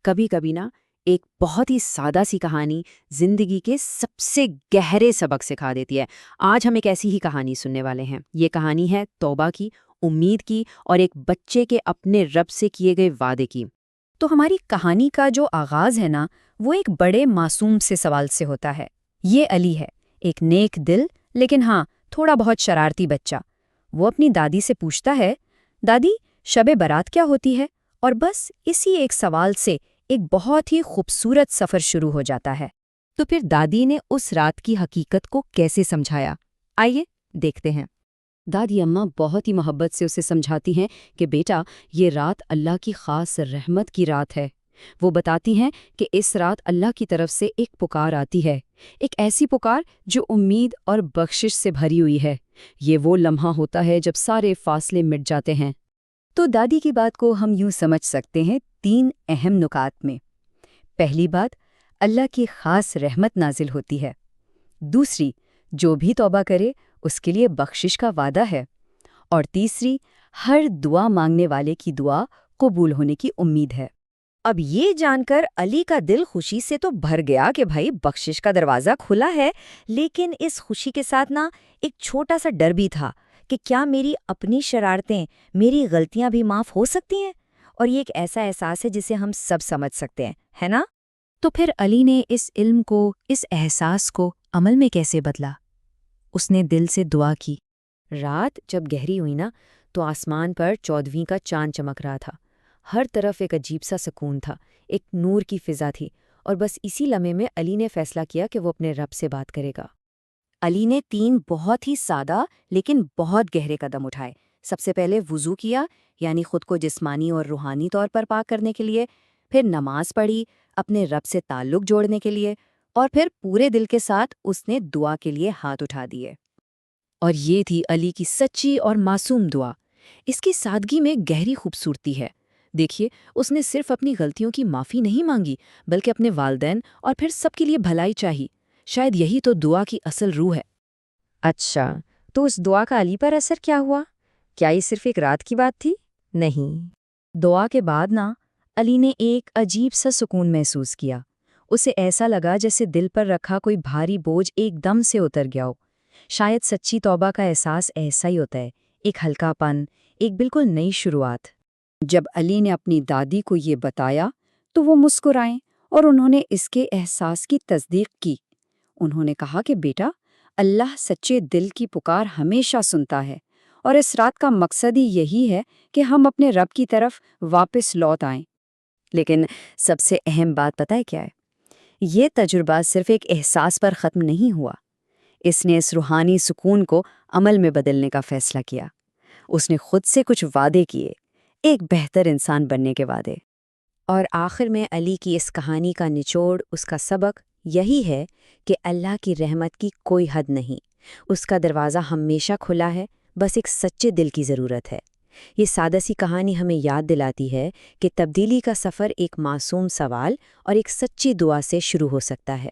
کبھی کبھی نا ایک بہت ہی سادہ سی کہانی زندگی کے سب سے گہرے سبق سکھا دیتی ہے۔ آج ہم ایک ایسی ہی کہانی سننے والے ہیں۔ یہ کہانی ہے توبہ کی، امید کی اور ایک بچے کے اپنے رب سے کیے گئے وعدے کی۔ تو ہماری کہانی کا جو آغاز ہے نا، وہ ایک بڑے معصوم سے سوال سے ہوتا ہے۔ یہ علی ہے، ایک نیک دل لیکن ہاں تھوڑا بہت شرارتی بچہ۔ وہ اپنی دادی سے پوچھتا ہے، دادی شب برات کیا ہوتی ہے؟ اور بس اسی ایک سوال سے ایک بہت ہی خوبصورت سفر شروع ہو جاتا ہے۔ تو پھر دادی نے اس رات کی حقیقت کو کیسے سمجھایا؟ آئیے دیکھتے ہیں۔ دادی اماں بہت ہی محبت سے اسے سمجھاتی ہیں کہ بیٹا، یہ رات اللہ کی خاص رحمت کی رات ہے۔ وہ بتاتی ہیں کہ اس رات اللہ کی طرف سے ایک پکار آتی ہے، ایک ایسی پکار جو امید اور بخشش سے بھری ہوئی ہے۔ یہ وہ لمحہ ہوتا ہے جب سارے فاصلے مٹ جاتے ہیں۔ تو دادی کی بات کو ہم یوں سمجھ سکتے ہیں 3 اہم نکات میں۔ پہلی بات، اللہ کی خاص رحمت نازل ہوتی ہے۔ دوسری، جو بھی توبہ کرے اس کے لیے بخشش کا وعدہ ہے۔ اور تیسری، ہر دعا مانگنے والے کی دعا قبول ہونے کی امید ہے۔ اب یہ جان کر علی کا دل خوشی سے تو بھر گیا کہ بھائی بخشش کا دروازہ کھلا ہے، لیکن اس خوشی کے ساتھ نا ایک چھوٹا سا ڈر بھی تھا کہ کیا میری اپنی شرارتیں، میری غلطیاں بھی معاف ہو سکتی ہیں؟ اور یہ ایک ایسا احساس ہے جسے ہم سب سمجھ سکتے ہیں، ہے نا؟ تو پھر علی نے اس علم کو، اس احساس کو عمل میں کیسے بدلا؟ اس نے دل سے دعا کی۔ رات جب گہری ہوئی نا تو آسمان پر 14ویں کا چاند چمک رہا تھا۔ ہر طرف ایک عجیب سا سکون تھا، ایک نور کی فضا تھی، اور بس اسی لمحے میں علی نے فیصلہ کیا کہ وہ اپنے رب سے بات کرے گا۔ علی نے 3 بہت ہی سادہ لیکن بہت گہرے قدم اٹھائے۔ سب سے پہلے وضو کیا، یعنی خود کو جسمانی اور روحانی طور پر پاک کرنے کے لیے، پھر نماز پڑھی اپنے رب سے تعلق جوڑنے کے لیے، اور پھر پورے دل کے ساتھ اس نے دعا کے لیے ہاتھ اٹھا دیے۔ اور یہ تھی علی کی سچی اور معصوم دعا۔ اس کی سادگی میں گہری خوبصورتی ہے۔ دیکھیے، اس نے صرف اپنی غلطیوں کی معافی نہیں مانگی، بلکہ اپنے والدین اور پھر سب کے لیے بھلائی چاہی۔ شاید یہی تو دعا کی اصل روح ہے۔ اچھا، تو اس دعا کا علی پر اثر کیا ہوا؟ کیا یہ صرف ایک رات کی بات تھی؟ نہیں۔ دعا کے بعد نا علی نے ایک عجیب سا سکون محسوس کیا۔ اسے ایسا لگا جیسے دل پر رکھا کوئی بھاری بوجھ ایک دم سے اتر گیا ہو۔ شاید سچی توبہ کا احساس ایسا ہی ہوتا ہے، ایک ہلکا پن، ایک بالکل نئی شروعات۔ جب علی نے اپنی دادی کو یہ بتایا تو وہ مسکرائیں اور انہوں نے اس کے احساس کی تصدیق کی۔ انہوں نے کہا کہ بیٹا، اللہ سچے دل کی پکار ہمیشہ سنتا ہے، اور اس رات کا مقصد ہی یہی ہے کہ ہم اپنے رب کی طرف واپس لوٹ آئیں۔ لیکن سب سے اہم بات پتہ ہے کیا ہے؟ یہ تجربہ صرف ایک احساس پر ختم نہیں ہوا۔ اس نے اس روحانی سکون کو عمل میں بدلنے کا فیصلہ کیا۔ اس نے خود سے کچھ وعدے کیے، ایک بہتر انسان بننے کے وعدے۔ اور آخر میں علی کی اس کہانی کا نچوڑ، اس کا سبق یہی ہے کہ اللہ کی رحمت کی کوئی حد نہیں، اس کا دروازہ ہمیشہ کھلا ہے، بس ایک سچے دل کی ضرورت ہے۔ یہ سادہ سی کہانی ہمیں یاد دلاتی ہے کہ تبدیلی کا سفر ایک معصوم سوال اور ایک سچی دعا سے شروع ہو سکتا ہے۔